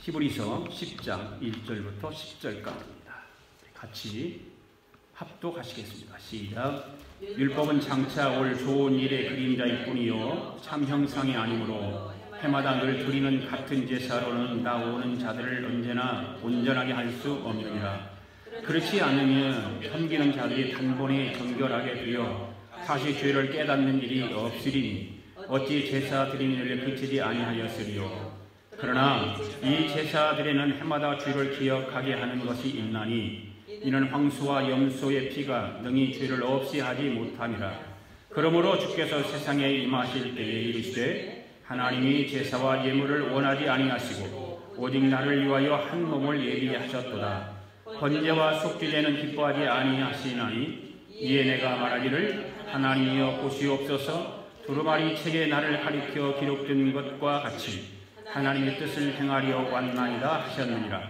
히브리서 10장 1절부터 10절까지입니다. 같이 합독하시겠습니다. 시작. 율법은 장차 올 좋은 일의 그림자일 뿐이요 참 형상이 아니므로 해마다 늘 드리는 같은 제사로는 나오는 자들을 언제나 온전하게 할 수 없느니라. 그렇지 않으면 섬기는 자들이 단번에 정결하게 되어 다시 죄를 깨닫는 일이 없으리니 어찌 제사 드리는 일에 그치지 아니하였으리요. 그러나 이 제사들에는 해마다 주를 기억하게 하는 것이 있나니 이는 황소와 염소의 피가 능히 죄를 없이 하지 못함이라. 그러므로 주께서 세상에 임하실 때에 이르시되 하나님이 제사와 예물을 원하지 아니하시고 오직 나를 위하여 한 몸을 예비하셨도다. 번제와 속죄제는 기뻐하지 아니하시나니 이에 내가 말하기를 하나님이여 보시옵소서. 두루마리 책에 나를 가리켜 기록된 것과 같이 하나님의 뜻을 행하려 왔나이다 하셨느니라.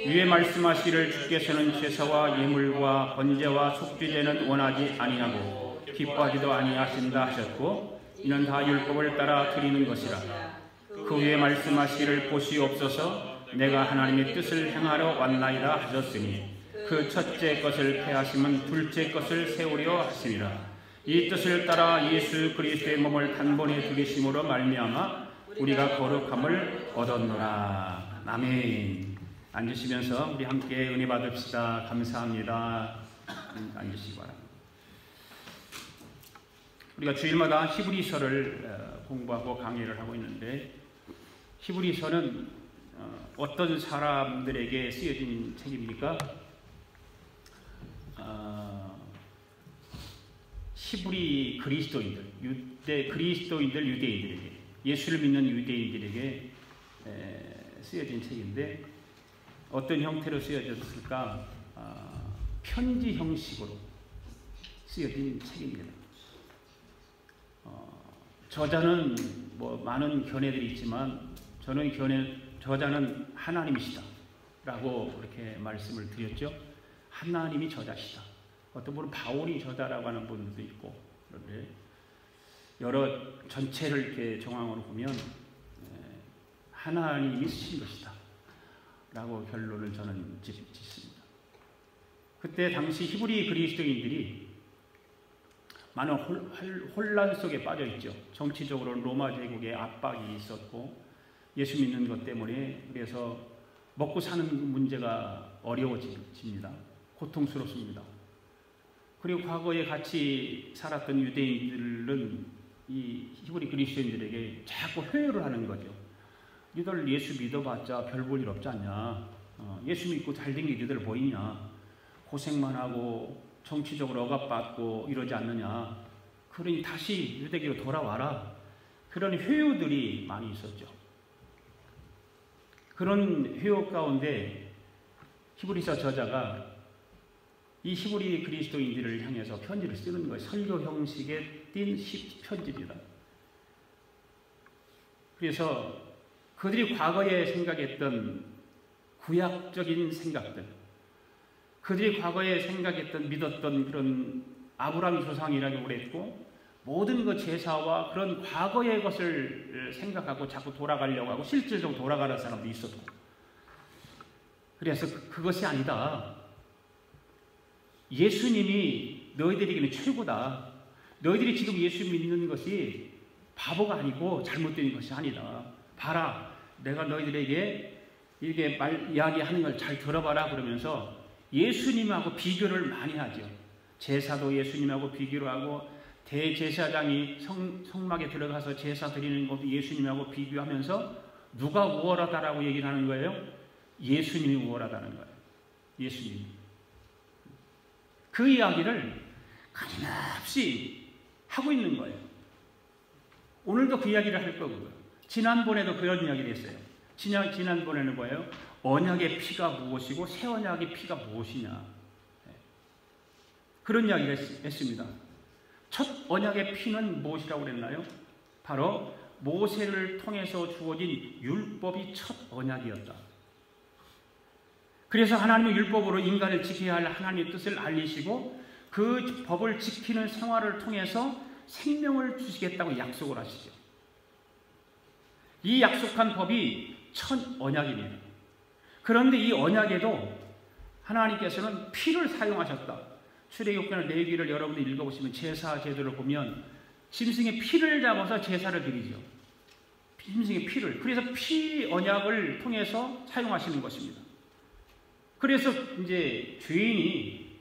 위에 말씀하시기를 주께서는 제사와 예물과 번제와 속죄제는 원하지 아니하고 기뻐하지도 아니하신다 하셨고 이는 다 율법을 따라 드리는 것이라. 그 위에 말씀하시기를 보시옵소서. 내가 하나님의 뜻을 행하러 왔나이다 하셨으니 그 첫째 것을 폐하시면 둘째 것을 세우려 하시니라. 이 뜻을 따라 예수 그리스도의 몸을 단번에 들이심으로 말미암아 우리가 거룩함을 얻었노라. 아멘. 앉으시면서 우리 함께 은혜 받읍시다. 감사합니다. 앉으시기 바랍니다. 우리가 주일마다 히브리서를 공부하고 강의를 하고 있는데 히브리서는 어떤 사람들에게 쓰여진 책입니까? 히브리 그리스도인들, 그리스도인들 유대인들에게, 예수를 믿는 유대인들에게 쓰여진 책인데 어떤 형태로 쓰여졌을까? 편지 형식으로 쓰여진 책입니다. 저자는 많은 견해들이 있지만 저는 저자는 하나님이시다 라고 그렇게 말씀을 드렸죠. 하나님이 저자시다. 어떤 분은 바울이 저자라고 하는 분들도 있고, 그런데 여러 전체를 이렇게 정황으로 보면 하나님이 쓰신 것이다 라고 결론을 저는 짓습니다. 그때 당시 히브리 그리스도인들이 많은 혼란 속에 빠져 있죠. 정치적으로는 로마 제국의 압박이 있었고 예수 믿는 것 때문에 그래서 먹고 사는 문제가 어려워집니다. 고통스럽습니다. 그리고 과거에 같이 살았던 유대인들은 이 히브리 그리스도인들에게 자꾸 회유를 하는 거죠. 너희들 예수 믿어봤자 별 볼 일 없지 않냐. 예수 믿고 잘된 게 너희들 보이냐. 고생만 하고 정치적으로 억압받고 이러지 않느냐. 그러니 다시 유대교로 돌아와라. 그런 회유들이 많이 있었죠. 그런 회유 가운데 히브리서 저자가 이 히브리 그리스도인들을 향해서 편지를 쓰는 거예요. 설교 형식의 띈 편지입니다. 그래서 그들이 과거에 생각했던 구약적인 생각들, 그들이 과거에 생각했던 믿었던 그런 아브라함 조상이라고 그랬고 모든 그 제사와 그런 과거의 것을 생각하고 자꾸 돌아가려고 하고 실질적으로 돌아가는 사람도 있었고, 그래서 그것이 아니다. 예수님이 너희들에게는 최고다. 너희들이 지금 예수 믿는 것이 바보가 아니고 잘못된 것이 아니다. 봐라, 내가 너희들에게 이렇게 이야기하는 걸 잘 들어봐라 그러면서 예수님하고 비교를 많이 하죠. 제사도 예수님하고 비교를 하고 대제사장이 성막에 들어가서 제사 드리는 것도 예수님하고 비교하면서 누가 우월하다라고 얘기를 하는 거예요? 예수님이 우월하다는 거예요. 예수님. 그 이야기를 끊임없이 하고 있는 거예요. 오늘도 그 이야기를 할 거고요. 지난번에도 그런 이야기를 했어요. 지난번에는 뭐예요? 언약의 피가 무엇이고 새 언약의 피가 무엇이냐. 그런 이야기를 했습니다. 첫 언약의 피는 무엇이라고 그랬나요? 바로 모세를 통해서 주어진 율법이 첫 언약이었다. 그래서 하나님의 율법으로 인간을 지켜야 할 하나님의 뜻을 알리시고 그 법을 지키는 생활을 통해서 생명을 주시겠다고 약속을 하시죠. 이 약속한 법이 첫 언약입니다. 그런데 이 언약에도 하나님께서는 피를 사용하셨다. 출애굽기나 레위기를 여러분들 읽어보시면 제사 제도를 보면 짐승의 피를 잡아서 제사를 드리죠. 짐승의 피를. 그래서 피 언약을 통해서 사용하시는 것입니다. 그래서 이제 죄인이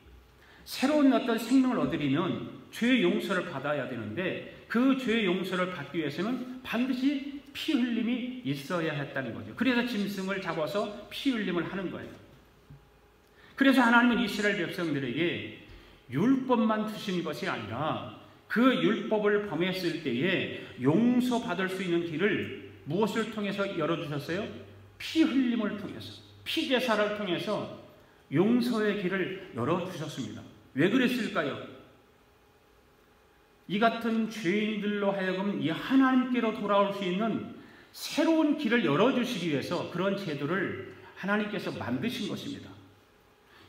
새로운 어떤 생명을 얻으려면 죄의 용서를 받아야 되는데 그 죄의 용서를 받기 위해서는 반드시 피 흘림이 있어야 했다는 거죠. 그래서 짐승을 잡아서 피 흘림을 하는 거예요. 그래서 하나님은 이스라엘 백성들에게 율법만 주신 것이 아니라 그 율법을 범했을 때에 용서받을 수 있는 길을 무엇을 통해서 열어주셨어요? 피 흘림을 통해서, 피 제사를 통해서 용서의 길을 열어주셨습니다. 왜 그랬을까요? 이 같은 죄인들로 하여금 이 하나님께로 돌아올 수 있는 새로운 길을 열어주시기 위해서 그런 제도를 하나님께서 만드신 것입니다.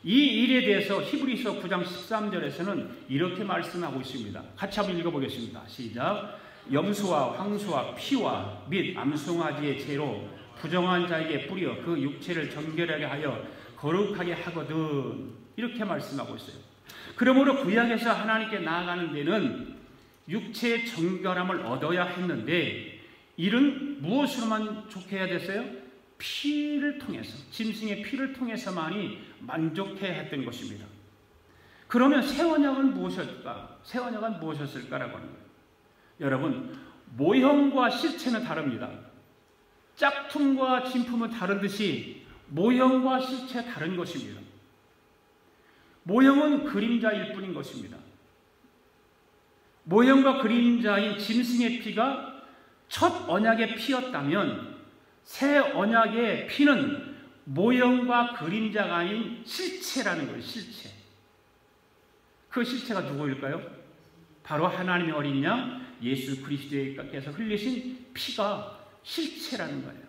이 일에 대해서 히브리서 9장 13절에서는 이렇게 말씀하고 있습니다. 같이 한번 읽어보겠습니다. 시작. 염소와 황소와 피와 및 암송아지의 죄로 부정한 자에게 뿌려 그 육체를 정결하게 하여 거룩하게 하거든. 이렇게 말씀하고 있어요. 그러므로 구약에서 하나님께 나아가는 데는 육체의 정결함을 얻어야 했는데 이는 무엇으로만 족해야 됐어요? 피를 통해서, 짐승의 피를 통해서만이 만족해야 했던 것입니다. 그러면 새 언약은 무엇일까? 새 언약은 무엇이었을까라고 하는 거예요. 여러분, 모형과 실체는 다릅니다. 짝퉁과 진품은 다른 듯이 모형과 실체 다른 것입니다. 모형은 그림자일 뿐인 것입니다. 모형과 그림자인 짐승의 피가 첫 언약의 피였다면 새 언약의 피는 모형과 그림자가 아닌 실체라는 거예요. 실체. 그 실체가 누구일까요? 바로 하나님의 어린 양 예수 그리스도께서 흘리신 피가 실체라는 거예요.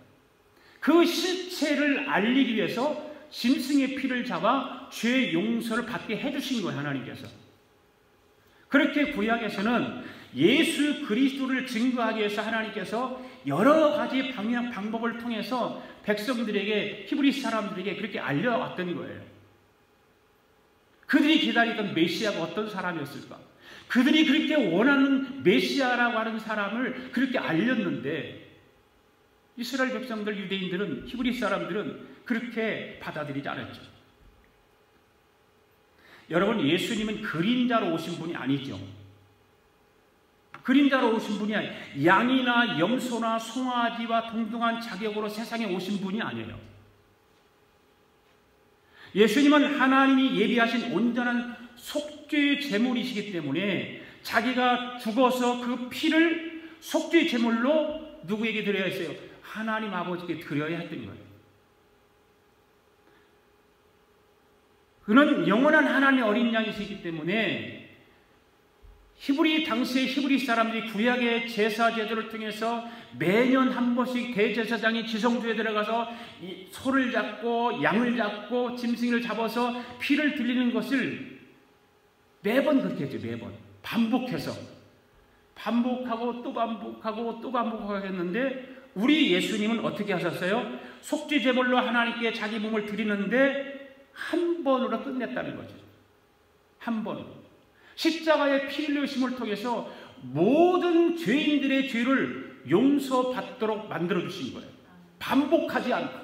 그 실체를 알리기 위해서 짐승의 피를 잡아 죄의 용서를 받게 해주신 거예요. 하나님께서. 그렇게 구약에서는 예수 그리스도를 증거하기 위해서 하나님께서 여러 가지 방법을 통해서 백성들에게, 히브리 사람들에게 그렇게 알려왔던 거예요. 그들이 기다리던 메시아가 어떤 사람이었을까? 그들이 그렇게 원하는 메시아라고 하는 사람을 그렇게 알렸는데 이스라엘 백성들, 유대인들은, 히브리 사람들은 그렇게 받아들이지 않았죠. 여러분, 예수님은 그림자로 오신 분이 아니죠. 그림자로 오신 분이 아니에요. 양이나 염소나 송아지와 동등한 자격으로 세상에 오신 분이 아니에요. 예수님은 하나님이 예비하신 온전한 속죄의 제물이시기 때문에 자기가 죽어서 그 피를 속죄의 제물로 누구에게 드려야 했어요? 하나님 아버지께 드려야 했던 거예요. 그는 영원한 하나님의 어린 양이시기 때문에 당시의 히브리 사람들이 구약의 제사 제도를 통해서 매년 한 번씩 대제사장이 지성소에 들어가서 소를 잡고 양을 잡고 짐승을 잡아서 피를 드리는 것을 매번 그렇게 했죠. 매번 반복해서 반복하고 또 반복하고 또 반복하고 했는데 우리 예수님은 어떻게 하셨어요? 속죄 제물로 하나님께 자기 몸을 드리는데 한 번으로 끝냈다는 거죠. 한 번으로. 십자가의 피 흘리심을 통해서 모든 죄인들의 죄를 용서받도록 만들어주신 거예요. 반복하지 않고.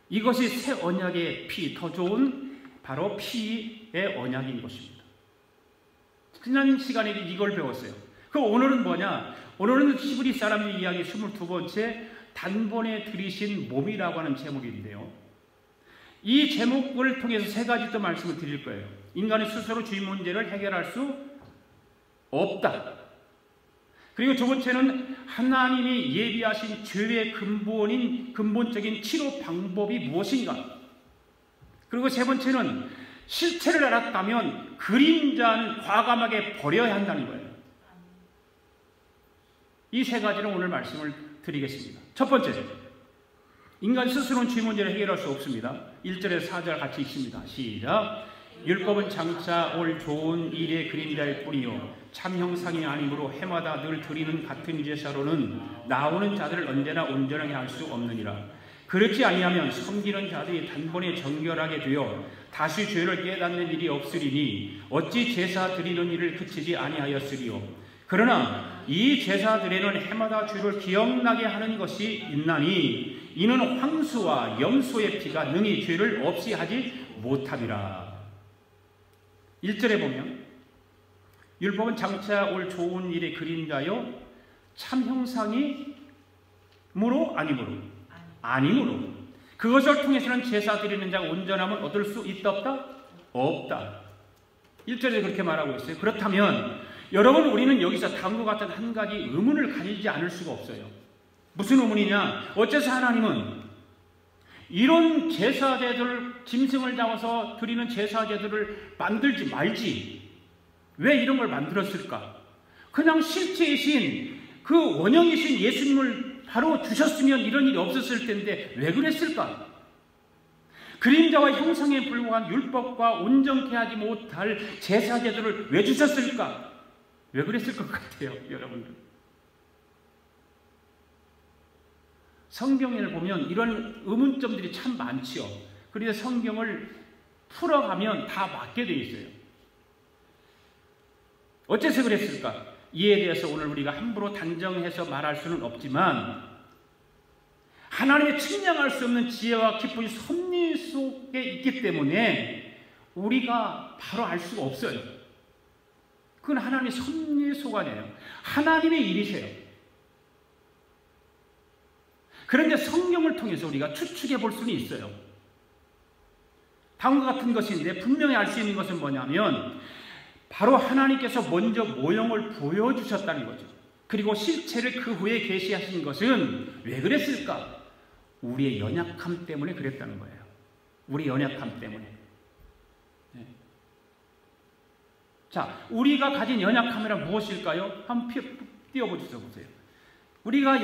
이것이 새 언약의 피, 더 좋은 바로 피의 언약인 것입니다. 지난 시간에 이걸 배웠어요. 그럼 오늘은 뭐냐? 오늘은 히브리 사람의 이야기 22번째 단번에 들이신 몸이라고 하는 제목인데요. 이 제목을 통해서 세 가지 또 말씀을 드릴 거예요. 인간이 스스로 주인 문제를 해결할 수 없다. 그리고 두 번째는 하나님이 예비하신 죄의 근본적인 치료 방법이 무엇인가. 그리고 세 번째는 실체를 알았다면 그림자는 과감하게 버려야 한다는 거예요. 이 세 가지로 오늘 말씀을 드리겠습니다. 첫 번째, 인간 스스로는 주인 문제를 해결할 수 없습니다. 1절에서 4절 같이 읽습니다. 시작. 율법은 장차 올 좋은 일의 그림자일 뿐이요 참 형상이 아니므로 해마다 늘 드리는 같은 제사로는 나오는 자들을 언제나 온전하게 할 수 없느니라. 그렇지 아니하면 섬기는 자들이 단번에 정결하게 되어 다시 죄를 깨닫는 일이 없으리니 어찌 제사 드리는 일을 그치지 아니하였으리요. 그러나 이 제사들에는 해마다 죄를 기억나게 하는 것이 있나니 이는 황소와 염소의 피가 능히 죄를 없이 하지 못함이라. 1절에 보면 율법은 장차 올 좋은 일의 그림자요 참 형상이 무로 아니므로 아니므로 그것을 통해서는 제사 드리는 자가 온전함을 얻을 수 있다 없다? 없다. 1절에 그렇게 말하고 있어요. 그렇다면 여러분, 우리는 여기서 다음과 같은 한 가지 의문을 가지지 않을 수가 없어요. 무슨 의문이냐? 어째서 하나님은 이런 제사제들을, 짐승을 잡아서 드리는 제사제들을 만들지 말지 왜 이런 걸 만들었을까? 그냥 실체이신 그 원형이신 예수님을 바로 주셨으면 이런 일이 없었을 텐데 왜 그랬을까? 그림자와 형상에 불과한 율법과 온전케 하지 못할 제사제들을 왜 주셨을까? 왜 그랬을 것 같아요, 여러분들? 성경을 보면 이런 의문점들이 참 많지요. 그래서 성경을 풀어가면 다 맞게 되어 있어요. 어째서 그랬을까? 이에 대해서 오늘 우리가 함부로 단정해서 말할 수는 없지만 하나님의 측량할 수 없는 지혜와 기쁨이 섭리 속에 있기 때문에 우리가 바로 알 수가 없어요. 그건 하나님의 섭리 소관이에요. 하나님의 일이세요. 그런데 성경을 통해서 우리가 추측해 볼 수는 있어요. 다음과 같은 것인데 분명히 알 수 있는 것은 뭐냐면 바로 하나님께서 먼저 모형을 보여주셨다는 거죠. 그리고 실체를 그 후에 계시하신 것은 왜 그랬을까? 우리의 연약함 때문에 그랬다는 거예요. 우리 연약함 때문에. 네. 자, 우리가 가진 연약함이란 무엇일까요? 한번 띄워보세요. 우리가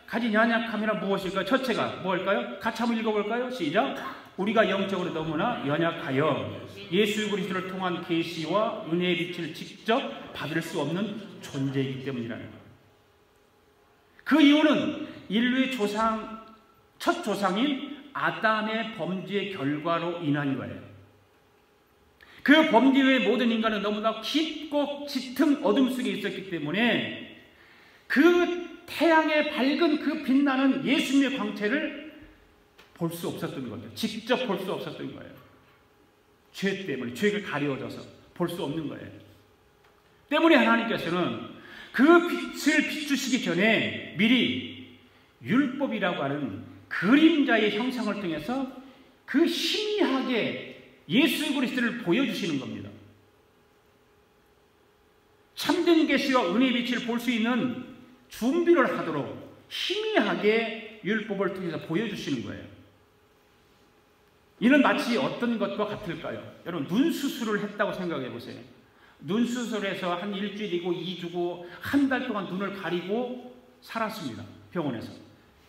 가진 연약함이란 무엇일까요? 첫째가 뭘까요? 같이 한번 읽어볼까요? 시작! 우리가 영적으로 너무나 연약하여 예수 그리스도를 통한 계시와 은혜의 빛을 직접 받을 수 없는 존재이기 때문이라는 거예요. 그 이유는 인류의 첫 조상인 아담의 범죄의 결과로 인한 거예요. 그 범죄 외의 모든 인간은 너무나 깊고 짙은 어둠 속에 있었기 때문에 그 태양의 밝은 그 빛나는 예수님의 광채를 볼 수 없었던 거죠. 직접 볼 수 없었던 거예요. 죄 때문에, 죄가 가려워져서 볼 수 없는 거예요. 때문에 하나님께서는 그 빛을 비추시기 전에 미리 율법이라고 하는 그림자의 형상을 통해서 그 희미하게 예수 그리스도를 보여주시는 겁니다. 참된 계시와 은혜의 빛을 볼 수 있는 준비를 하도록 희미하게 율법을 통해서 보여주시는 거예요. 이는 마치 어떤 것과 같을까요? 여러분, 눈 수술을 했다고 생각해 보세요. 눈 수술해서 한 일주일이고 2주고 한 달 동안 눈을 가리고 살았습니다. 병원에서.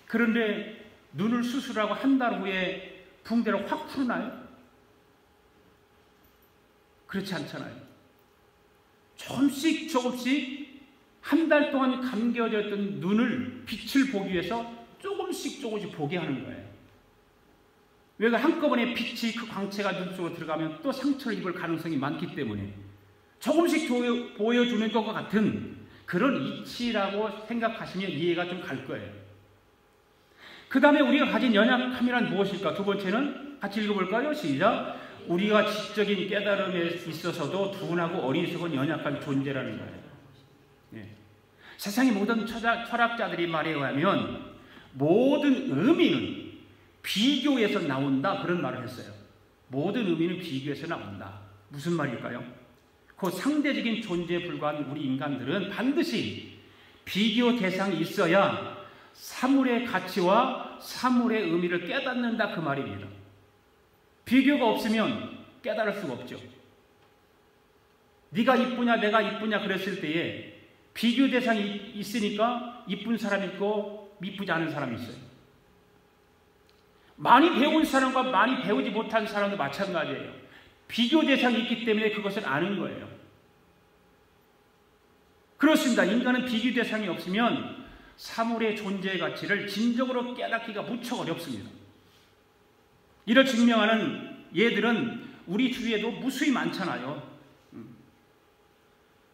그런데 눈을 수술하고 한 달 후에 붕대를 확 풀나요? 그렇지 않잖아요. 조금씩 한 달 동안 감겨져 있던 눈을 빛을 보기 위해서 조금씩 보게 하는 거예요. 왜 한꺼번에 빛이 그 광채가 눈 속으로 들어가면 또 상처를 입을 가능성이 많기 때문에 조금씩 보여주는 것과 같은 그런 이치라고 생각하시면 이해가 좀 갈 거예요. 그 다음에 우리가 가진 연약함이란 무엇일까? 두 번째는 같이 읽어볼까요? 시작! 우리가 지적인 깨달음에 있어서도 둔하고 어리석은 연약한 존재라는 거예요. 예. 세상의 모든 철학자들이 말에 의하면 모든 의미는 비교에서 나온다, 그런 말을 했어요. 모든 의미는 비교에서 나온다. 무슨 말일까요? 그 상대적인 존재에 불과한 우리 인간들은 반드시 비교 대상이 있어야 사물의 가치와 사물의 의미를 깨닫는다, 그 말입니다. 비교가 없으면 깨달을 수가 없죠. 네가 이쁘냐 내가 이쁘냐 그랬을 때에 비교 대상이 있으니까 이쁜 사람이 있고 이쁘지 않은 사람이 있어요. 많이 배운 사람과 많이 배우지 못한 사람도 마찬가지예요. 비교 대상이 있기 때문에 그것을 아는 거예요. 그렇습니다. 인간은 비교 대상이 없으면 사물의 존재의 가치를 진정으로 깨닫기가 무척 어렵습니다. 이를 증명하는 예들은 우리 주위에도 무수히 많잖아요.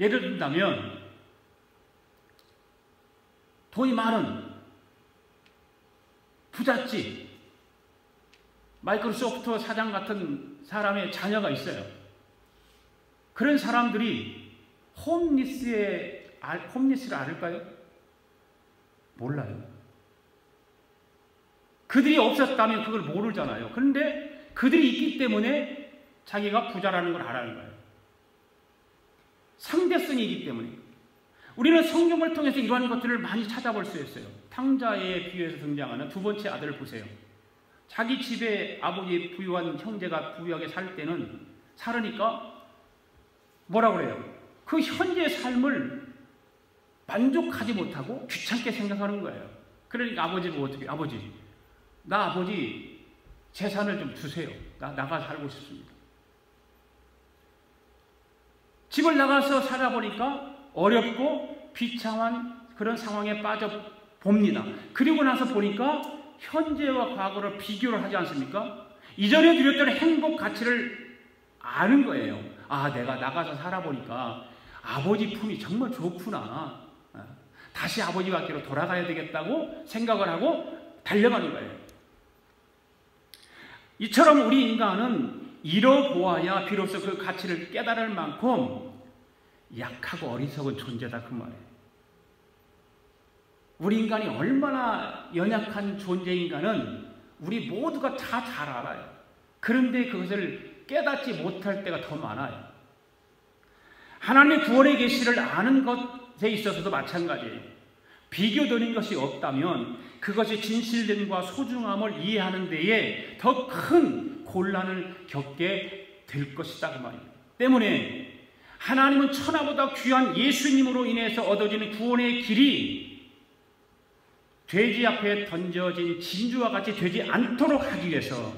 예를 든다면 돈이 많은 부잣집 마이크로소프트 사장 같은 사람의 자녀가 있어요. 그런 사람들이 홈리스를 알까요? 몰라요. 그들이 없었다면 그걸 모르잖아요. 그런데 그들이 있기 때문에 자기가 부자라는 걸 알아는 거예요. 상대성이 있기 때문에. 우리는 성경을 통해서 이러한 것들을 많이 찾아볼 수 있어요. 탕자의 비유에서 등장하는 두 번째 아들을 보세요. 자기 집에 아버지 부유한 형제가 부유하게 살 때는 살으니까 뭐라고 그래요? 그 현재의 삶을 만족하지 못하고 귀찮게 생각하는 거예요. 그러니까 아버지가 어떻게, 아버지, 나 아버지 재산을 좀 주세요. 나 나가 살고 싶습니다. 집을 나가서 살아보니까 어렵고 비참한 그런 상황에 빠져 봅니다. 그리고 나서 보니까 현재와 과거를 비교를 하지 않습니까? 이전에 누렸던 행복 가치를 아는 거예요. 아, 내가 나가서 살아보니까 아버지 품이 정말 좋구나. 다시 아버지 곁으로 돌아가야 되겠다고 생각을 하고 달려가는 거예요. 이처럼 우리 인간은 잃어보아야 비로소 그 가치를 깨달을 만큼 약하고 어리석은 존재다 그 말이에요. 우리 인간이 얼마나 연약한 존재인가는 우리 모두가 다 잘 알아요. 그런데 그것을 깨닫지 못할 때가 더 많아요. 하나님의 구원의 계시를 아는 것에 있어서도 마찬가지예요. 비교되는 것이 없다면 그것이 진실됨과 소중함을 이해하는 데에 더 큰 곤란을 겪게 될 것이다 그 말입니다. 때문에 하나님은 천하보다 귀한 예수님으로 인해서 얻어지는 구원의 길이 돼지 앞에 던져진 진주와 같이 되지 않도록 하기 위해서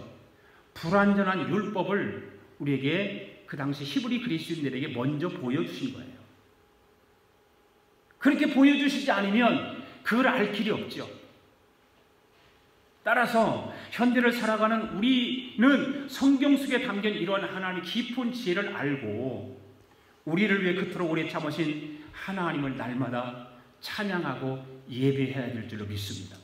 불완전한 율법을 우리에게 그 당시 히브리 그리스도인들에게 먼저 보여주신 거예요. 그렇게 보여주시지 않으면 그걸 알 길이 없죠. 따라서 현대를 살아가는 우리는 성경 속에 담긴 이러한 하나님의 깊은 지혜를 알고 우리를 위해 그토록 오래 참으신 하나님을 날마다 찬양하고 예배해야 될 줄로 믿습니다.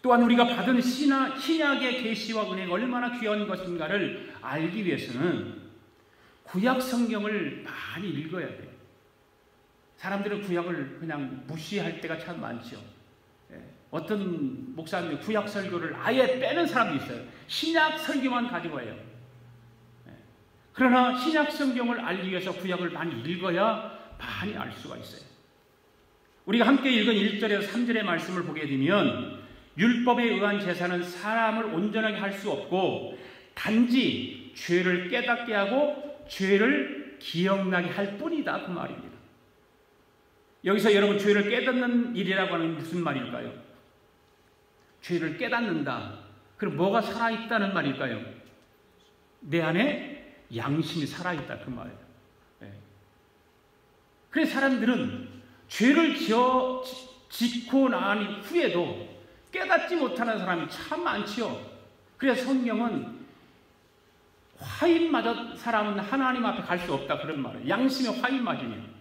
또한 우리가 받은 신약의 계시와 은혜가 얼마나 귀한 것인가를 알기 위해서는 구약 성경을 많이 읽어야 돼요. 사람들은 구약을 그냥 무시할 때가 참 많죠. 어떤 목사님이 구약 설교를 아예 빼는 사람도 있어요. 신약 설교만 가지고 해요. 그러나 신약 성경을 알기 위해서 구약을 많이 읽어야 많이 알 수가 있어요. 우리가 함께 읽은 1절에서 3절의 말씀을 보게 되면 율법에 의한 제사는 사람을 온전하게 할 수 없고 단지 죄를 깨닫게 하고 죄를 기억나게 할 뿐이다 그 말입니다. 여기서 여러분 죄를 깨닫는 일이라고 하는 무슨 말일까요? 죄를 깨닫는다. 그럼 뭐가 살아있다는 말일까요? 내 안에 양심이 살아있다 그 말이에요. 그래서 사람들은 죄를 짓고 난 후에도 깨닫지 못하는 사람이 참 많지요. 그래서 성경은 화인마저 사람은 하나님 앞에 갈 수 없다 그런 말이에요. 양심의 화인마저요.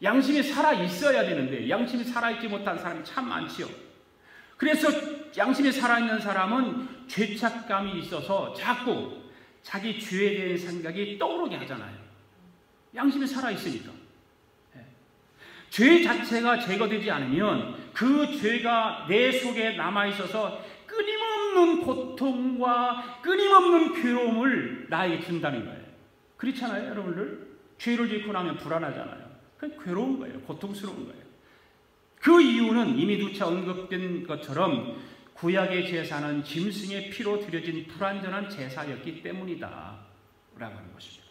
양심이 살아있어야 되는데 양심이 살아있지 못한 사람이 참 많지요. 그래서 양심이 살아있는 사람은 죄책감이 있어서 자꾸 자기 죄에 대한 생각이 떠오르게 하잖아요. 양심이 살아있으니까. 죄 자체가 제거되지 않으면 그 죄가 내 속에 남아있어서 끊임없는 고통과 끊임없는 괴로움을 나에게 준다는 거예요. 그렇잖아요, 여러분들? 죄를 짓고 나면 불안하잖아요. 괴로운 거예요. 고통스러운 거예요. 그 이유는 이미 누차 언급된 것처럼 구약의 제사는 짐승의 피로 드려진 불완전한 제사였기 때문이다 라고 하는 것입니다.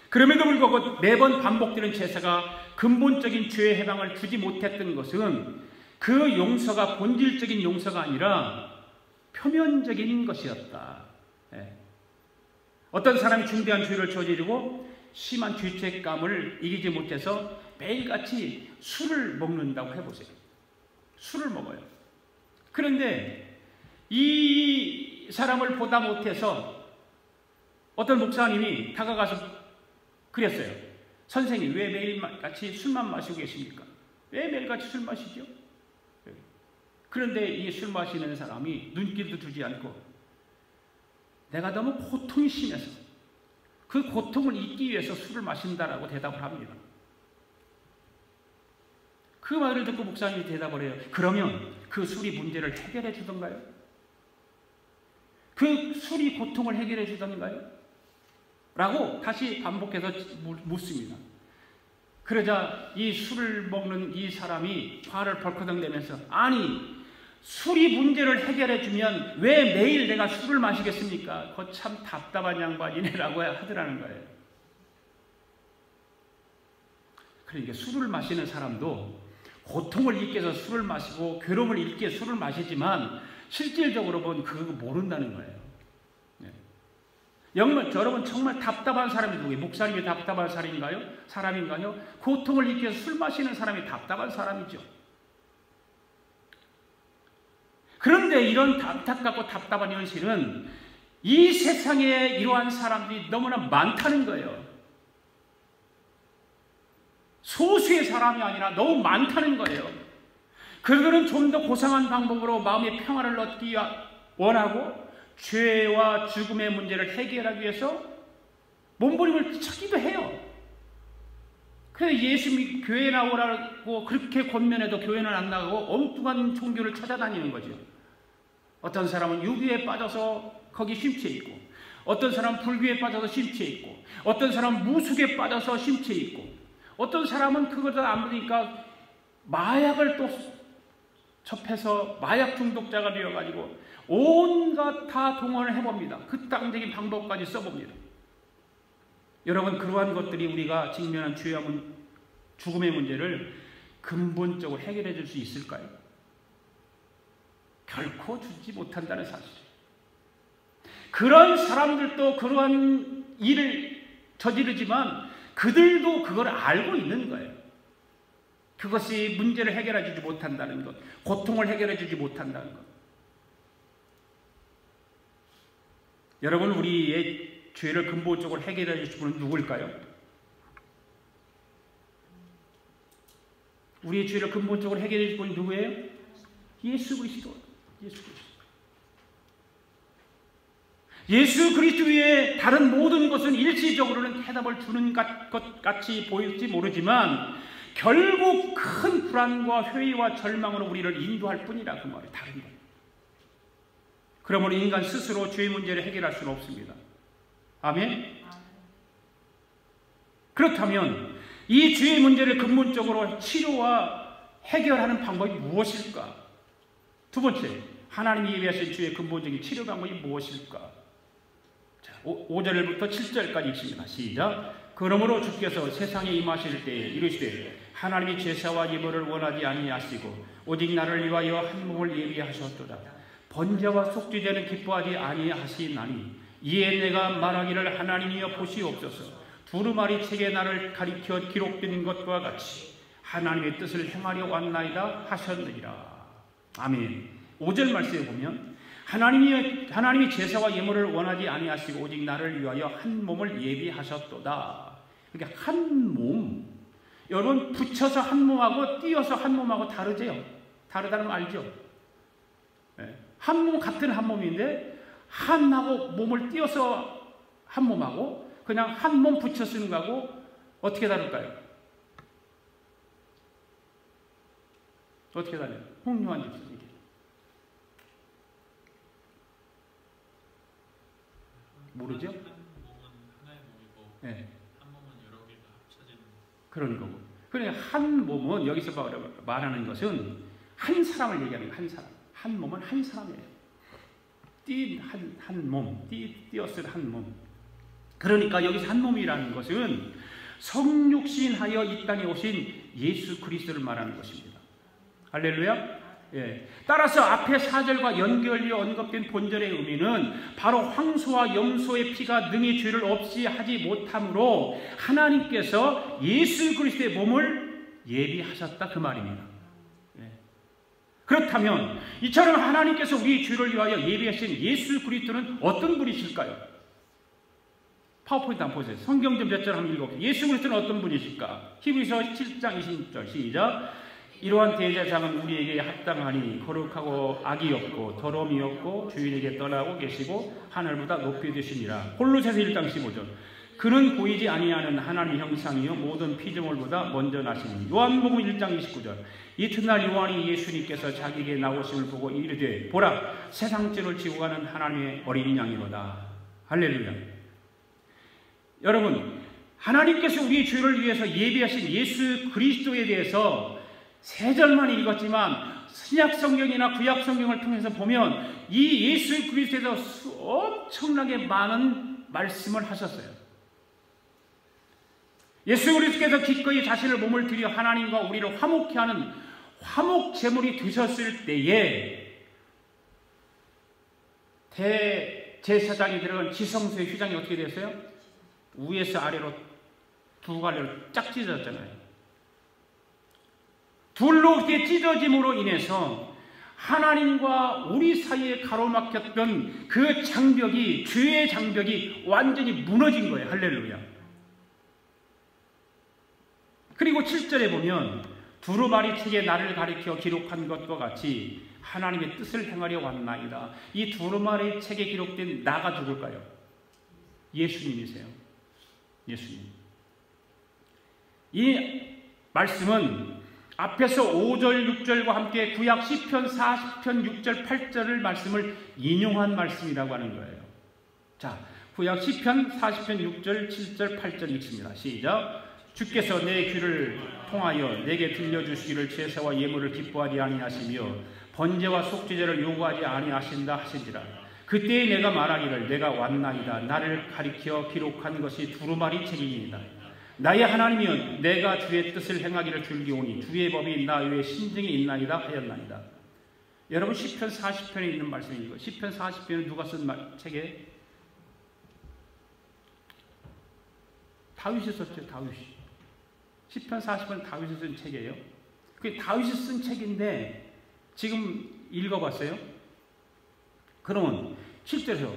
그럼에도 불구하고 매번 반복되는 제사가 근본적인 죄의 해방을 주지 못했던 것은 그 용서가 본질적인 용서가 아니라 표면적인 것이었다. 어떤 사람이 중대한 죄를 저지르고 심한 죄책감을 이기지 못해서 매일같이 술을 먹는다고 해보세요. 술을 먹어요. 그런데 이 사람을 보다 못해서 어떤 목사님이 다가가서 그랬어요. 선생님, 왜 매일같이 술만 마시고 계십니까? 왜 매일같이 술 마시죠? 그런데 이 술 마시는 사람이 눈길도 주지 않고 내가 너무 고통이 심해서 그 고통을 잊기 위해서 술을 마신다라고 대답을 합니다. 그 말을 듣고 목사님이 대답을 해요. 그러면 그 술이 문제를 해결해 주던가요? 그 술이 고통을 해결해 주던가요? 라고 다시 반복해서 묻습니다. 그러자 이 술을 먹는 이 사람이 화를 벌컥 내면서 아니, 술이 문제를 해결해 주면 왜 매일 내가 술을 마시겠습니까? 그거 참 답답한 양반이네라고 하더라는 거예요. 그러니까 술을 마시는 사람도 고통을 잊기 위해서 술을 마시고 괴로움을 잊기 위해서 술을 마시지만 실질적으로 보면 그거 모른다는 거예요. 여러분 정말 답답한 사람이 누구예요? 목사님이 답답한 사람인가요? 고통을 잊기 위해서 술 마시는 사람이 답답한 사람이죠. 그런데 이런 안타깝고 답답한 현실은 이 세상에 이러한 사람들이 너무나 많다는 거예요. 소수의 사람이 아니라 너무 많다는 거예요. 그들은 좀 더 고상한 방법으로 마음의 평화를 얻기 원하고 죄와 죽음의 문제를 해결하기 위해서 몸부림을 치기도 해요. 그래서 예수님이 교회에 나오라고 그렇게 권면해도 교회는 안 나가고 엉뚱한 종교를 찾아다니는 거죠. 어떤 사람은 유교에 빠져서 거기 심취해 있고, 어떤 사람은 불교에 빠져서 심취해 있고, 어떤 사람은 무속에 빠져서 심취해 있고, 어떤 사람은 그것을 안 보니까 마약을 또 접해서 마약 중독자가 되어가지고 온갖 다 동원을 해봅니다. 극단적인 방법까지 써봅니다. 여러분, 그러한 것들이 우리가 직면한 죄와 죽음의 문제를 근본적으로 해결해 줄 수 있을까요? 결코 주지 못한다는 사실이에요. 그런 사람들도 그러한 일을 저지르지만 그들도 그걸 알고 있는 거예요. 그것이 문제를 해결해 주지 못한다는 것, 고통을 해결해 주지 못한다는 것. 여러분, 우리의 죄를 근본적으로 해결해 주실 분은 누구일까요? 우리의 죄를 근본적으로 해결해 주실 분이 누구예요? 예수 그리스도. 예수 그리스도 외에 다른 모든 것은 일시적으로는 해답을 주는 것 같이 보일지 모르지만 결국 큰 불안과 회의와 절망으로 우리를 인도할 뿐이라, 그 말이 다른 거예요. 그러므로 인간 스스로 죄의 문제를 해결할 수는 없습니다. 아멘? 그렇다면 이 죄의 문제를 근본적으로 치료와 해결하는 방법이 무엇일까? 두 번째, 하나님이 예비하신 죄의 근본적인 치료 방법이 무엇일까? 5절부터 7절까지 읽습니다. 시작. 그러므로 주께서 세상에 임하실 때에 이르시되 하나님이 제사와 예물을 원하지 아니하시고 오직 나를 위하여 한 몸을 예비하셨도다. 번제와 속죄제는 기뻐하지 아니하시나니 이에 내가 말하기를 하나님이여 보시옵소서. 두루마리 책에 나를 가리켜 기록된 것과 같이 하나님의 뜻을 행하려 왔나이다 하셨느니라. 아멘. 5절 말씀에 보면 하나님이 제사와 예물을 원하지 아니하시고 오직 나를 위하여 한 몸을 예비하셨도다. 그러니까 한 몸. 여러분, 붙여서 한 몸하고 띄어서 한 몸하고 다르죠? 다르다는 거 알죠? 네. 한 몸 같은 한 몸인데 한하고 몸을 띄어서 한 몸하고 그냥 한 몸 붙여 쓰는 거하고 어떻게 다를까요? 어떻게 달라요? 홍요한 집사. 모르죠? 한 몸은 하나의 몸이고 네. 한 몸은 여러 개가 합쳐지는 그런 거고. 그러니까 한 몸은 여기서 말하는 것은 한 사람을 얘기하는 거예요. 한 사람. 한 몸은 한 사람이에요. 한 몸, 띄었을 한 몸. 그러니까 여기서 한 몸이라는 것은 성육신하여 이 땅에 오신 예수 그리스도를 말하는 것입니다. 할렐루야. 예. 따라서 앞에 4절과 연결되어 언급된 본절의 의미는 바로 황소와 염소의 피가 능히 죄를 없이 하지 못함으로 하나님께서 예수 그리스도의 몸을 예비하셨다 그 말입니다. 그렇다면 이처럼 하나님께서 우리 주를 위하여 예비하신 예수 그리스도는 어떤 분이실까요? 파워포인트 한번 보세요. 성경 좀 몇 절 한번 읽어보세요. 예수 그리스도는 어떤 분이실까? 히브리서 7장 20절 시작. 이러한 대제사장은 우리에게 합당하니 거룩하고 악이 없고 더러움이 없고 주인에게 떠나고 계시고 하늘보다 높이 되시니라. 골로새서 1장 15절. 그는 보이지 아니하는 하나님의 형상이요 모든 피조물보다 먼저 나시니. 요한복음 1장 29절. 이튿날 요한이 예수님께서 자기에게 나오심을 보고 이르되 보라 세상 죄를 지고 가는 하나님의 어린 양이로다. 할렐루야. 여러분, 하나님께서 우리 주를 위해서 예비하신 예수 그리스도에 대해서 세 절만 읽었지만 신약 성경이나 구약 성경을 통해서 보면 이 예수 그리스도에 대해서 엄청나게 많은 말씀을 하셨어요. 예수 그리스도께서 기꺼이 자신을 몸을 들여 하나님과 우리를 화목케 하는 화목 제물이 되셨을 때에 대제사장이 들어간 지성소의 휘장이 어떻게 됐어요? 위에서 아래로 두 갈래로 쫙 찢어졌잖아요. 둘로 이렇게 찢어짐으로 인해서 하나님과 우리 사이에 가로막혔던 그 장벽이, 죄의 장벽이 완전히 무너진 거예요. 할렐루야. 그리고 7절에 보면 두루마리 책에 나를 가리켜 기록한 것과 같이 하나님의 뜻을 행하려 왔나이다. 이 두루마리 책에 기록된 나가 누굴까요? 예수님이세요. 예수님. 이 말씀은 앞에서 5절, 6절과 함께 구약 시편 40편 6절, 8절을 말씀을 인용한 말씀이라고 하는 거예요. 자, 구약 시편 40편 6절, 7절, 8절 읽습니다. 시작. 주께서 내 귀를 통하여 내게 들려주시기를 제사와 예물을 기뻐하지 아니하시며 번제와 속죄제를 요구하지 아니하신다 하신지라. 그때에 내가 말하기를 내가 왔나이다. 나를 가리켜 기록한 것이 두루마리 책이니이다. 나의 하나님이여 내가 주의 뜻을 행하기를 즐기오니 주의 법이 나 위에 신증이 있나이다 하였나이다. 여러분 시편 40편에 있는 말씀이고 시편 40편은 누가 쓴 책에? 다윗이 썼죠. 다윗이. 시편 40편 다윗이 쓴 책이에요. 그게 다윗이 쓴 책인데 지금 읽어봤어요? 그러면 7절에서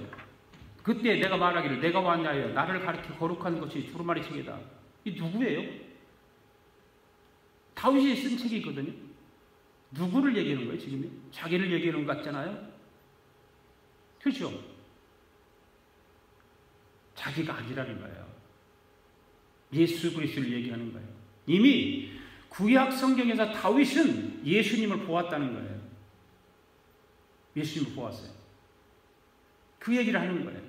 그때 내가 말하기를 내가 왔나요? 나를 가리켜 거룩한 것이 두루마리 책이다. 이 누구예요? 다윗이 쓴 책이거든요. 누구를 얘기하는 거예요? 지금 자기를 얘기하는 것 같잖아요. 그렇죠? 자기가 아니라는 거예요. 예수 그리스도를 얘기하는 거예요. 이미 구약 성경에서 다윗은 예수님을 보았다는 거예요. 예수님을 보았어요. 그 얘기를 하는 거예요.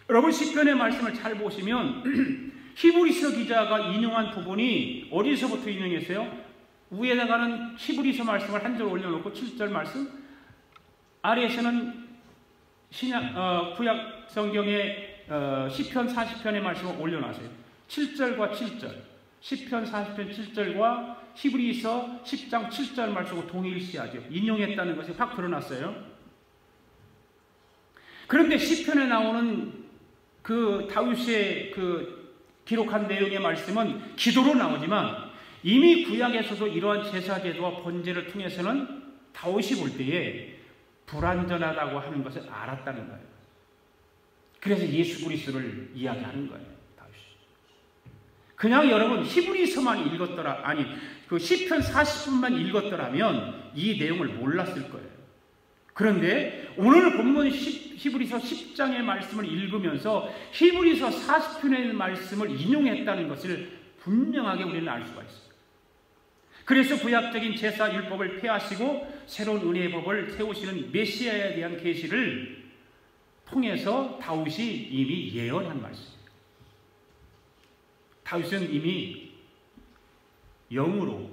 여러분 시편의 말씀을 잘 보시면 히브리서 기자가 인용한 부분이 어디서부터 인용했어요? 위에다가는 히브리서 말씀을 한 절 올려놓고 7절 말씀, 아래에서는 구약 성경의 시편 40편의 말씀을 올려놨어요. 7절과 7절, 시편 40편 7절과 히브리서 10장 7절 말씀과 동일시하죠. 인용했다는 것이 확 드러났어요. 그런데 시편에 나오는 그 다윗의 그 기록한 내용의 말씀은 기도로 나오지만 이미 구약에서도 이러한 제사제도와 번제를 통해서는 다윗이 볼 때에 불완전하다고 하는 것을 알았다는 거예요. 그래서 예수 그리스도를 이야기하는 거예요. 다윗이. 그냥 여러분 히브리서만 읽었더라, 아니 그 시편 40분만 읽었더라면 이 내용을 몰랐을 거예요. 그런데 오늘 본문 히브리서 10장의 말씀을 읽으면서 히브리서 40편의 말씀을 인용했다는 것을 분명하게 우리는 알 수가 있어요. 그래서 구약적인 제사 율법을 폐하시고 새로운 은혜의 법을 세우시는 메시아에 대한 계시를 통해서 다윗이 이미 예언한 말씀이에요. 다윗은 이미 영으로,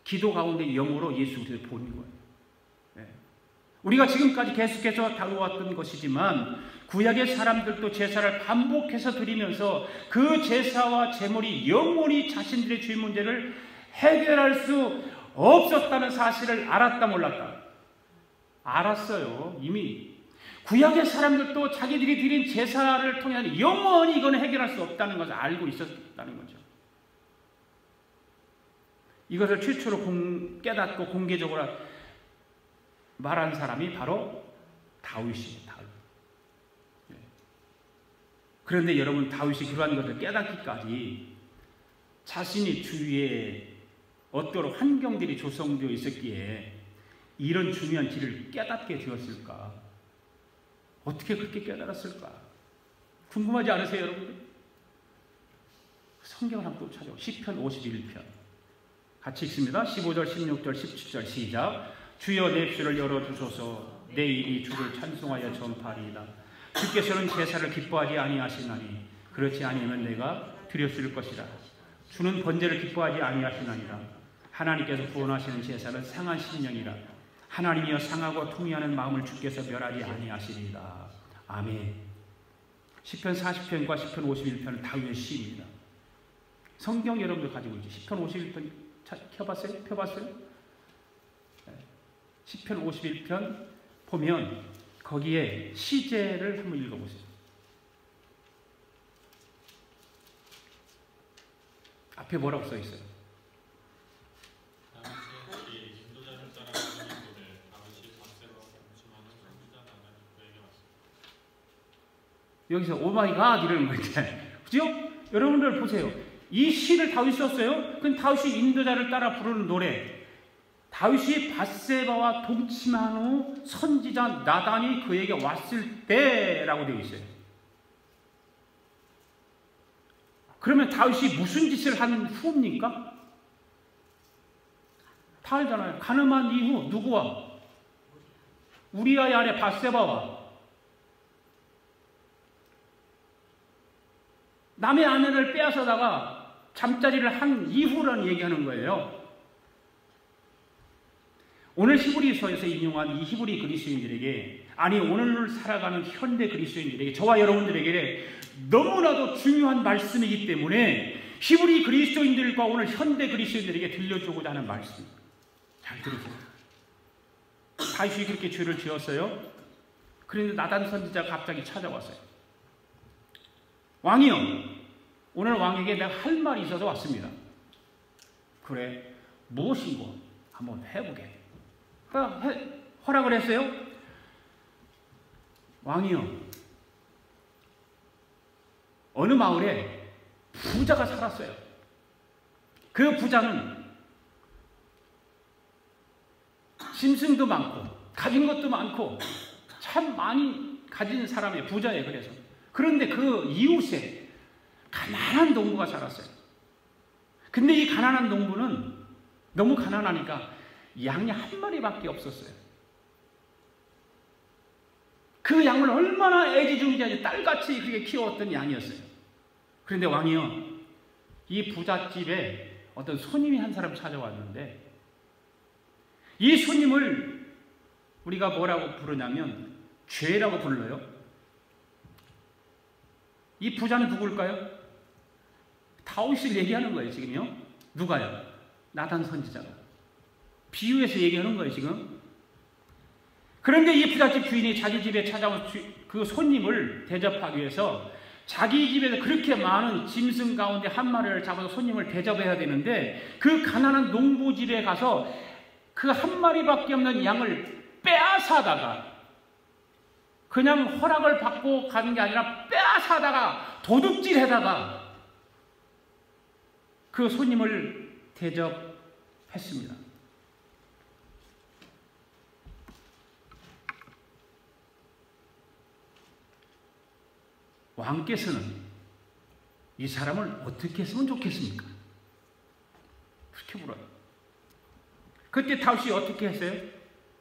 기도 가운데 영으로 예수 그리스도를 본 거예요. 우리가 지금까지 계속해서 다루었던 것이지만 구약의 사람들도 제사를 반복해서 드리면서 그 제사와 제물이 영원히 자신들의 죄 문제를 해결할 수 없었다는 사실을 알았다 몰랐다? 알았어요. 이미 구약의 사람들도 자기들이 드린 제사를 통해 영원히 이건 해결할 수 없다는 것을 알고 있었다는 거죠. 이것을 최초로 깨닫고 공개적으로 말한 사람이 바로 다윗이에요. 다윗. 그런데 여러분, 다윗이 그러한 것을 깨닫기까지 자신이 주위에 어떠한 환경들이 조성되어 있었기에 이런 중요한 길을 깨닫게 되었을까? 어떻게 그렇게 깨달았을까? 궁금하지 않으세요, 여러분들? 성경을 한번 또 찾아요. 시편 51편. 같이 읽습니다. 15절, 16절, 17절 시작. 주여 내 입술을 열어주소서. 내 입이 주를 찬송하여 전파하리이다. 주께서는 제사를 기뻐하지 아니하시나니 그렇지 아니하면 내가 드렸을 것이라. 주는 번제를 기뻐하지 아니하시나니라. 하나님께서 구원하시는 제사는 상한 심령이라. 하나님이여 상하고 통회하는 마음을 주께서 멸하지 아니하시리이다. 아멘. 시편 40편과 시편 51편은 다윗의 시입니다. 성경 여러분들 가지고 있죠. 시편 51편 펴봤어요? 펴봤어요? 시편 51편 보면 거기에 시제를 한번 읽어보세요. 앞에 뭐라고 써 있어요? 여기서 오마이갓 이러는 거예요. 그죠? 여러분들 보세요. 이 시를 다윗이 썼어요. 그럼 다윗이 인도자를 따라 부르는 노래. 다윗이 밧세바와 동침한 후 선지자 나단이 그에게 왔을 때라고 되어 있어요. 그러면 다윗이 무슨 짓을 한 후입니까? 다 알잖아요. 가늠한 이후 누구와? 우리아의 아내 밧세바와 남의 아내를 빼앗아다가 잠자리를 한 이후라는 얘기하는 거예요. 오늘 히브리서에서 인용한 이 히브리 그리스도인들에게, 아니 오늘 살아가는 현대 그리스도인들에게, 저와 여러분들에게 너무나도 중요한 말씀이기 때문에 히브리 그리스도인들과 오늘 현대 그리스도인들에게 들려주고자 하는 말씀. 잘 들으세요. 다윗이 그렇게 죄를 지었어요. 그런데 나단 선지자가 갑자기 찾아왔어요. 왕이요, 오늘 왕에게 내가 할 말이 있어서 왔습니다. 그래, 무엇인고 한번 해보게. 허락을 했어요. 왕이요, 어느 마을에 부자가 살았어요. 그 부자는 짐승도 많고 가진 것도 많고 참 많이 가진 사람이에요. 부자예요. 그래서 그런데 그 이웃에 가난한 농부가 살았어요. 근데 이 가난한 농부는 너무 가난하니까 양이 한 마리밖에 없었어요. 그 양을 얼마나 애지중지하게 딸같이 그렇게 키웠던 양이었어요. 그런데 왕이요, 이 부잣집에 어떤 손님이 한 사람 찾아왔는데 이 손님을 우리가 뭐라고 부르냐면 죄라고 불러요. 이 부자는 누굴까요? 다윗을 얘기하는 거예요. 지금요. 누가요? 나단 선지자가 비유해서 얘기하는 거예요. 지금. 그런데 이 부잣집 주인이 자기 집에 찾아온 그 손님을 대접하기 위해서 자기 집에서 그렇게 많은 짐승 가운데 한 마리를 잡아서 손님을 대접해야 되는데 그 가난한 농부 집에 가서 그 한 마리밖에 없는 양을 빼앗아다가, 그냥 허락을 받고 가는 게 아니라 빼앗아다가 도둑질해다가 그 손님을 대접했습니다. 왕께서는 이 사람을 어떻게 했으면 좋겠습니까? 그렇게 물어요. 그때 다윗이 어떻게 했어요?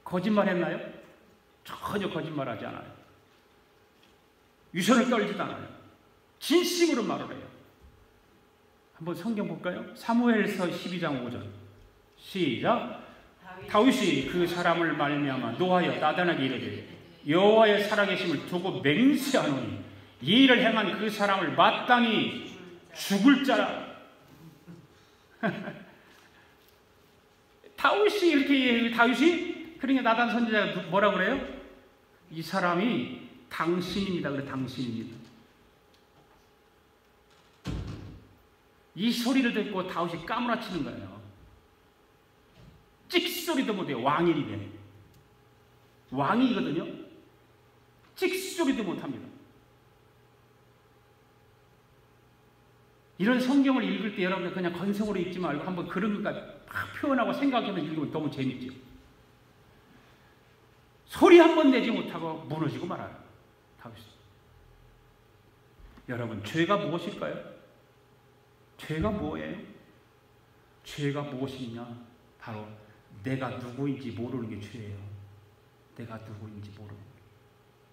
거짓말했나요? 전혀 거짓말하지 않아요. 유선을 떨지도 않아요. 진심으로 말을 해요. 한번 성경 볼까요? 사무엘서 12장 5절 시작. 다윗이 그 사람을 말미암아 노하여 나단에게 이르되 여호와의 살아계심을 두고 맹세하노니 이 일을 행한 그 사람을 마땅히 죽을 자라. 다윗이 이렇게, 다윗이 그러니까 나단 선지자가 뭐라고 그래요? 이 사람이 당신입니다. 그래, 당신입니다. 이 소리를 듣고 다윗이 까무라치는 거예요. 찍소리도 못해요. 왕인이래. 왕이거든요. 찍소리도 못합니다. 이런 성경을 읽을 때 여러분들 그냥 건성으로 읽지 말고 한번 그런 것까지 막 표현하고 생각하면서 읽으면 너무 재밌죠. 소리 한 번 내지 못하고 무너지고 말아요. 다윗. 여러분, 죄가 무엇일까요? 죄가 뭐예요? 죄가 무엇이냐? 바로 내가 누구인지 모르는 게 죄예요. 내가 누구인지 모르는 게.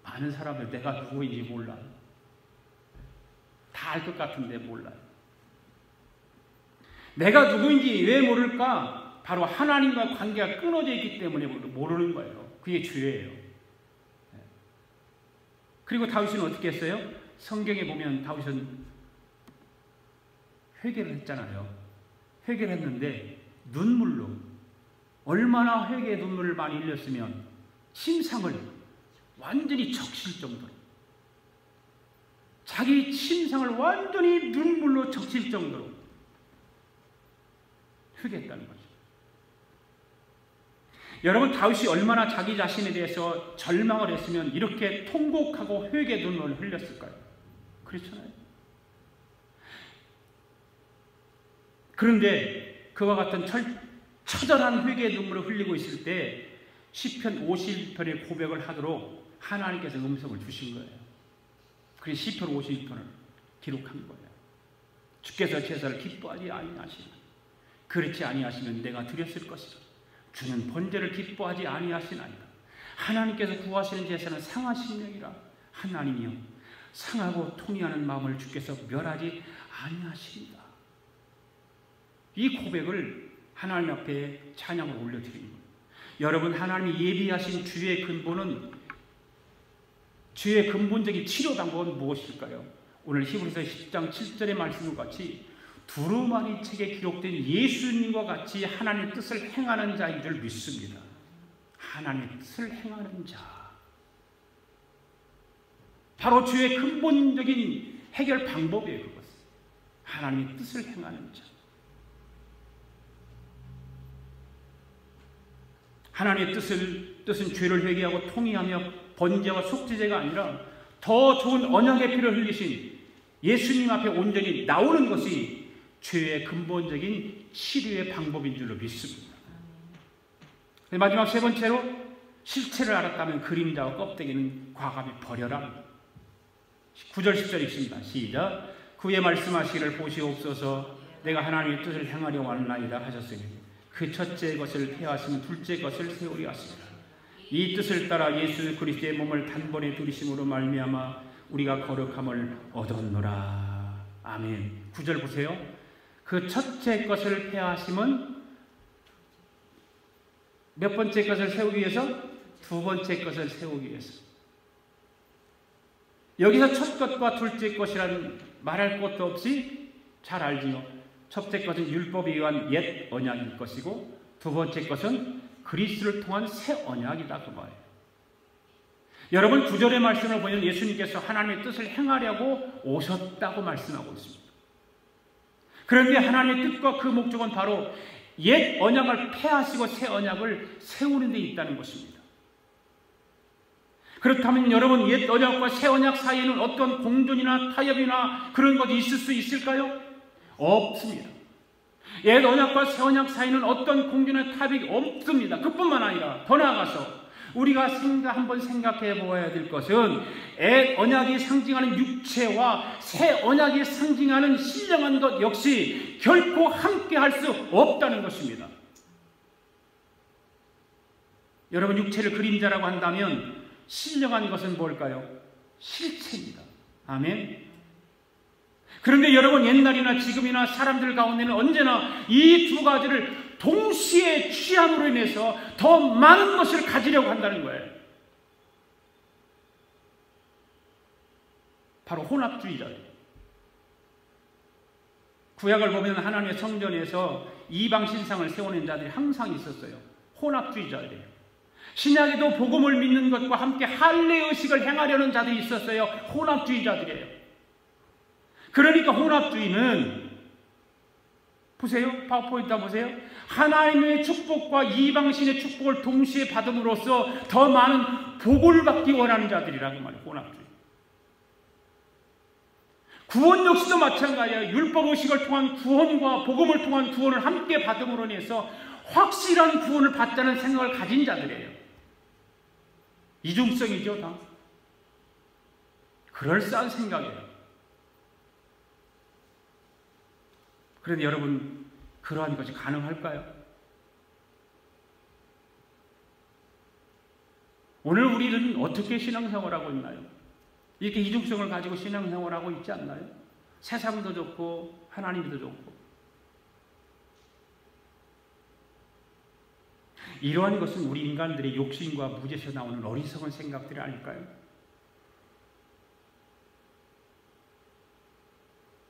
많은 사람들 내가 누구인지 몰라요. 다 알 것 같은데 몰라요. 내가 누구인지 왜 모를까? 바로 하나님과 관계가 끊어져 있기 때문에 모르는 거예요. 그게 죄예요. 그리고 다윗은 어떻게 했어요? 성경에 보면 다윗은 회개를 했잖아요. 회개를 했는데 눈물로, 얼마나 회개의 눈물을 많이 흘렸으면 침상을 완전히 적실 정도로, 자기 침상을 완전히 눈물로 적실 정도로 회개했다는 거죠. 여러분, 다윗이 얼마나 자기 자신에 대해서 절망을 했으면 이렇게 통곡하고 회개 눈물을 흘렸을까요? 그렇잖아요. 그런데 그와 같은 처절한 회개의 눈물을 흘리고 있을 때 시편 51편의 고백을 하도록 하나님께서 음성을 주신 거예요. 그래서 시편 51편을 기록한 거예요. 주께서 제사를 기뻐하지 아니하시나 그렇지 아니하시면 내가 드렸을 것이라. 주는 번제를 기뻐하지 아니하시나이다. 하나님께서 구하시는 제사는 상하신 영이라. 하나님이여, 상하고 통회하는 마음을 주께서 멸하지 아니하시리다. 이 고백을 하나님 앞에 찬양을 올려드립니다. 여러분, 하나님이 예비하신 주의 근본은, 주의 근본적인 치료 방법은 무엇일까요? 오늘 히브리서 10장 7절의 말씀과 같이 두루마리 책에 기록된 예수님과 같이 하나님의 뜻을 행하는 자인 줄 믿습니다. 하나님의 뜻을 행하는 자. 바로 주의 근본적인 해결 방법이에요. 그것은. 하나님의 뜻을 행하는 자. 하나님의 뜻은 죄를 회개하고 통회하며 번제와 속죄제가 아니라 더 좋은 언약의 피를 흘리신 예수님 앞에 온전히 나오는 것이 죄의 근본적인 치료의 방법인 줄로 믿습니다. 마지막 세 번째로, 실체를 알았다면 그림자와 껍데기는 과감히 버려라. 9절 10절 읽습니다. 시작. 그의 말씀하시기를 보시옵소서. 내가 하나님의 뜻을 행하려고 하나이다 하셨으니 그 첫째 것을 폐하시면 둘째 것을 세우리 하시니라. 이 뜻을 따라 예수 그리스도의 몸을 단번에 들이심으로 말미암아 우리가 거룩함을 얻었노라. 아멘. 9절 보세요. 그 첫째 것을 폐하심은 몇 번째 것을 세우기 위해서? 두 번째 것을 세우기 위해서. 여기서 첫 것과 둘째 것이라는 말할 것도 없이 잘 알지요. 첫째 것은 율법에 의한 옛 언약일 것이고 두 번째 것은 그리스도를 통한 새 언약이다 그 말이에요. 여러분, 9절의 말씀을 보면 예수님께서 하나님의 뜻을 행하려고 오셨다고 말씀하고 있습니다. 그런데 하나님의 뜻과 그 목적은 바로 옛 언약을 폐하시고 새 언약을 세우는 데 있다는 것입니다. 그렇다면 여러분, 옛 언약과 새 언약 사이에는 어떤 공존이나 타협이나 그런 것이 있을 수 있을까요? 없습니다. 옛 언약과 새 언약 사이에는 어떤 공존이나 타협이 없습니다. 그뿐만 아니라 더 나아가서 우리가 한번 생각해 보아야 될 것은 옛 언약이 상징하는 육체와 새 언약이 상징하는 신령한 것 역시 결코 함께 할 수 없다는 것입니다. 여러분, 육체를 그림자라고 한다면 신령한 것은 뭘까요? 실체입니다. 아멘. 그런데 여러분, 옛날이나 지금이나 사람들 가운데는 언제나 이 두 가지를 동시에 취함으로 인해서 더 많은 것을 가지려고 한다는 거예요. 바로 혼합주의자예요. 구약을 보면 하나님의 성전에서 이방 신상을 세우는 자들이 항상 있었어요. 혼합주의자들이에요. 신약에도 복음을 믿는 것과 함께 할례의식을 행하려는 자들이 있었어요. 혼합주의자들이에요. 그러니까 혼합주의는 보세요. 파워포인트 보세요. 하나님의 축복과 이방신의 축복을 동시에 받음으로써 더 많은 복을 받기 원하는 자들이라고 말해요. 혼합주의. 구원 역시도 마찬가지예요. 율법 의식을 통한 구원과 복음을 통한 구원을 함께 받음으로 인해서 확실한 구원을 받자는 생각을 가진 자들이에요. 이중성이죠, 다. 그럴싸한 생각이에요. 그런데 여러분, 그러한 것이 가능할까요? 오늘 우리는 어떻게 신앙생활하고 있나요? 이렇게 이중성을 가지고 신앙생활하고 있지 않나요? 세상도 좋고 하나님도 좋고. 이러한 것은 우리 인간들의 욕심과 무지에서 나오는 어리석은 생각들이 아닐까요?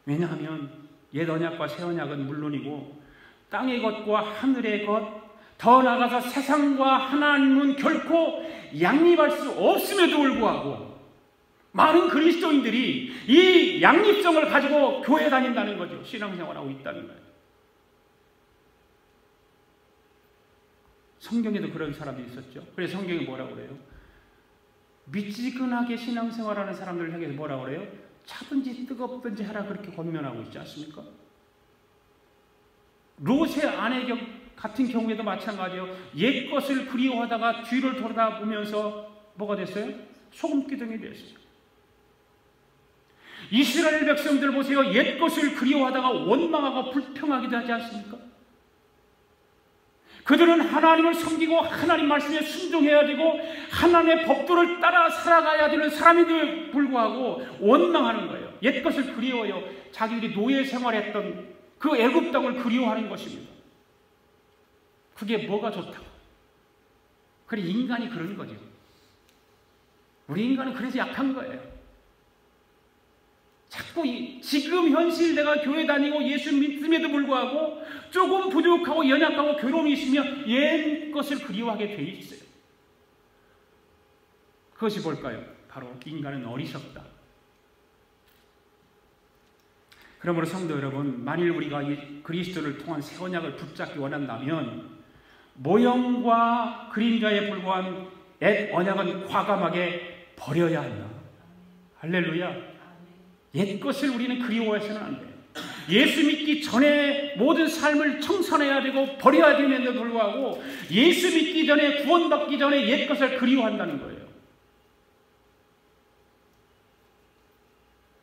왜냐하면 옛 언약과 새 언약은 물론이고 땅의 것과 하늘의 것, 더 나아가서 세상과 하나님은 결코 양립할 수 없음에도 불구하고 많은 그리스도인들이 이 양립성을 가지고 교회 다닌다는 거죠. 신앙생활하고 있다는 거예요. 성경에도 그런 사람이 있었죠. 그래서 성경이 뭐라고 그래요? 미지근하게 신앙생활하는 사람들을 향해서 뭐라고 그래요? 차든지 뜨겁든지 하라 그렇게 권면하고 있지 않습니까? 롯의 아내 같은 경우에도 마찬가지예요. 옛 것을 그리워하다가 뒤를 돌아보면서 뭐가 됐어요? 소금기둥이 됐어요. 이스라엘 백성들 보세요. 옛 것을 그리워하다가 원망하고 불평하기도 하지 않습니까? 그들은 하나님을 섬기고 하나님 말씀에 순종해야 되고 하나님의 법도를 따라 살아가야 되는 사람인데도 불구하고 원망하는 거예요. 옛 것을 그리워요. 자기들이 노예 생활했던 그 애굽 땅을 그리워하는 것입니다. 그게 뭐가 좋다고? 그래, 인간이 그런 거죠. 우리 인간은 그래서 약한 거예요. 자꾸 지금 현실 내가 교회 다니고 예수 믿음에도 불구하고 조금 부족하고 연약하고 괴로움이 있으면 옛 것을 그리워하게 돼 있어요. 그것이 뭘까요? 바로 인간은 어리석다. 그러므로 성도 여러분, 만일 우리가 이 그리스도를 통한 새 언약을 붙잡기 원한다면 모형과 그림자에 불과한 옛 언약은 과감하게 버려야 한다. 할렐루야. 옛 것을 우리는 그리워해서는 안 돼요. 예수 믿기 전에 모든 삶을 청산해야 되고 버려야 되는데도 불구하고 예수 믿기 전에 구원받기 전에 옛 것을 그리워한다는 거예요.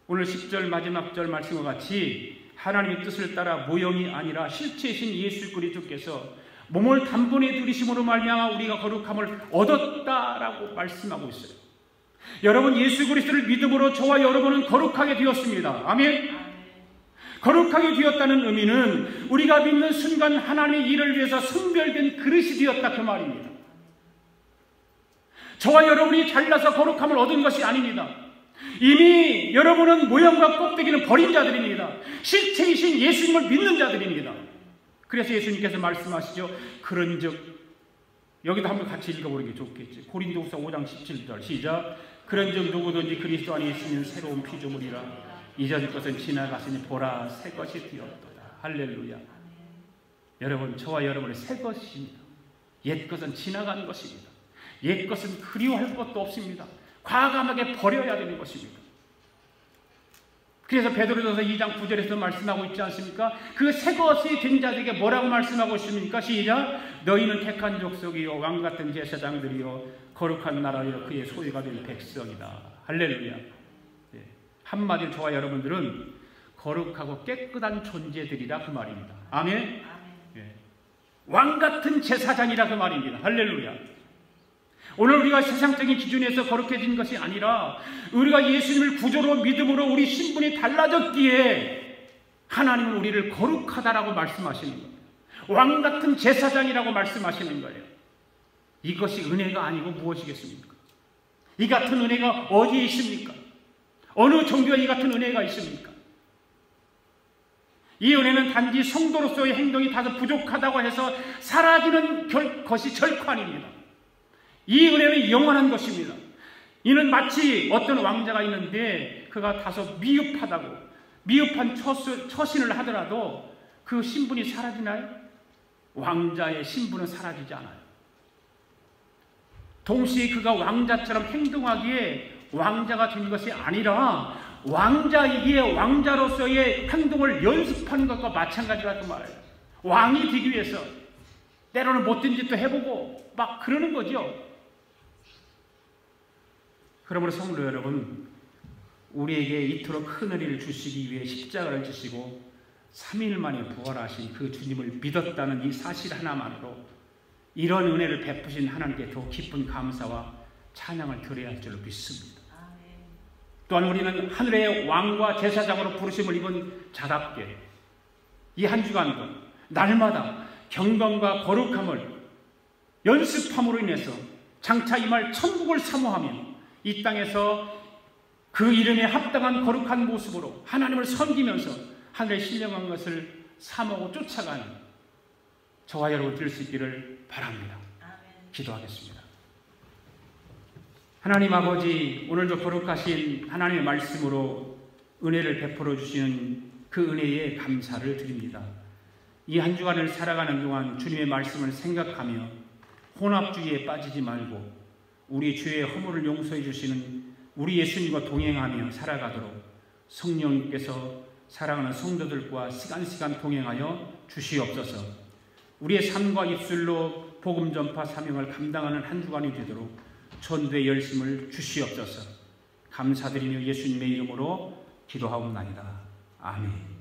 오늘 10절 마지막 절 말씀과 같이 하나님의 뜻을 따라 모형이 아니라 실체이신 예수 그리스도께서 몸을 단번에 들이심으로 말미암아 우리가 거룩함을 얻었다라고 말씀하고 있어요. 여러분, 예수 그리스도를 믿음으로 저와 여러분은 거룩하게 되었습니다. 아멘. 거룩하게 되었다는 의미는 우리가 믿는 순간 하나님의 일을 위해서 선별된 그릇이 되었다 그 말입니다. 저와 여러분이 잘나서 거룩함을 얻은 것이 아닙니다. 이미 여러분은 모형과 꼭대기는 버린 자들입니다. 실체이신 예수님을 믿는 자들입니다. 그래서 예수님께서 말씀하시죠. 그런즉, 여기도 한번 같이 읽어보는 게 좋겠지. 고린도후서 5장 17절 시작. 그런즉 누구든지 그리스도 안에 있으면 새로운 피조물이라 잊어질 것은 지나갔으니 보라 새 것이 되었도다. 할렐루야. 여러분, 저와 여러분의 새 것입니다. 옛 것은 지나간 것입니다. 옛 것은 그리워할 것도 없습니다. 과감하게 버려야 되는 것입니다. 그래서 베드로전서 2장 9절에서 말씀하고 있지 않습니까? 그 새 것이 된 자들에게 뭐라고 말씀하고 있습니까? 시작. 너희는 택한 족속이요 왕같은 제사장들이요 거룩한 나라여 그의 소유가 된 백성이다. 할렐루야. 예. 한마디로 저와 여러분들은 거룩하고 깨끗한 존재들이라 그 말입니다. 아멘. 예. 왕같은 제사장이라 그 말입니다. 할렐루야. 오늘 우리가 세상적인 기준에서 거룩해진 것이 아니라 우리가 예수님을 구조로 믿음으로 우리 신분이 달라졌기에 하나님은 우리를 거룩하다라고 말씀하시는 거예요. 왕같은 제사장이라고 말씀하시는 거예요. 이것이 은혜가 아니고 무엇이겠습니까? 이 같은 은혜가 어디에 있습니까? 어느 종교에 이 같은 은혜가 있습니까? 이 은혜는 단지 성도로서의 행동이 다소 부족하다고 해서 사라지는 것이 절코 아닙니다. 이 은혜는 영원한 것입니다. 이는 마치 어떤 왕자가 있는데 그가 다소 미흡하다고 미흡한 처신을 하더라도 그 신분이 사라지나요? 왕자의 신분은 사라지지 않아요. 동시에 그가 왕자처럼 행동하기에 왕자가 된 것이 아니라 왕자이기에 왕자로서의 행동을 연습하는 것과 마찬가지라고 말해요. 왕이 되기 위해서 때로는 못된 짓도 해보고 막 그러는 거죠. 그러므로 성도 여러분, 우리에게 이토록 큰 은혜를 주시기 위해 십자가를 지시고 3일 만에 부활하신 그 주님을 믿었다는 이 사실 하나만으로 이런 은혜를 베푸신 하나님께 더 깊은 감사와 찬양을 드려야 할 줄로 믿습니다. 또한 우리는 하늘의 왕과 제사장으로 부르심을 입은 자답게 이 한 주간도 날마다 경건과 거룩함을 연습함으로 인해서 장차 임할 천국을 사모하며 이 땅에서 그 이름에 합당한 거룩한 모습으로 하나님을 섬기면서 하늘에 신령한 것을 사모하고 쫓아가는 저와 여러분 될 수 있기를 바랍니다. 기도하겠습니다. 하나님 아버지, 오늘도 거룩하신 하나님의 말씀으로 은혜를 베풀어 주시는 그 은혜에 감사를 드립니다. 이 한 주간을 살아가는 동안 주님의 말씀을 생각하며 혼합주의에 빠지지 말고 우리 죄의 허물을 용서해 주시는 우리 예수님과 동행하며 살아가도록 성령님께서 사랑하는 성도들과 시간 동행하여 주시옵소서. 우리의 삶과 입술로 복음 전파 사명을 감당하는 한 주간이 되도록 전도의 열심을 주시옵소서. 감사드리며 예수님의 이름으로 기도하옵나이다. 아멘.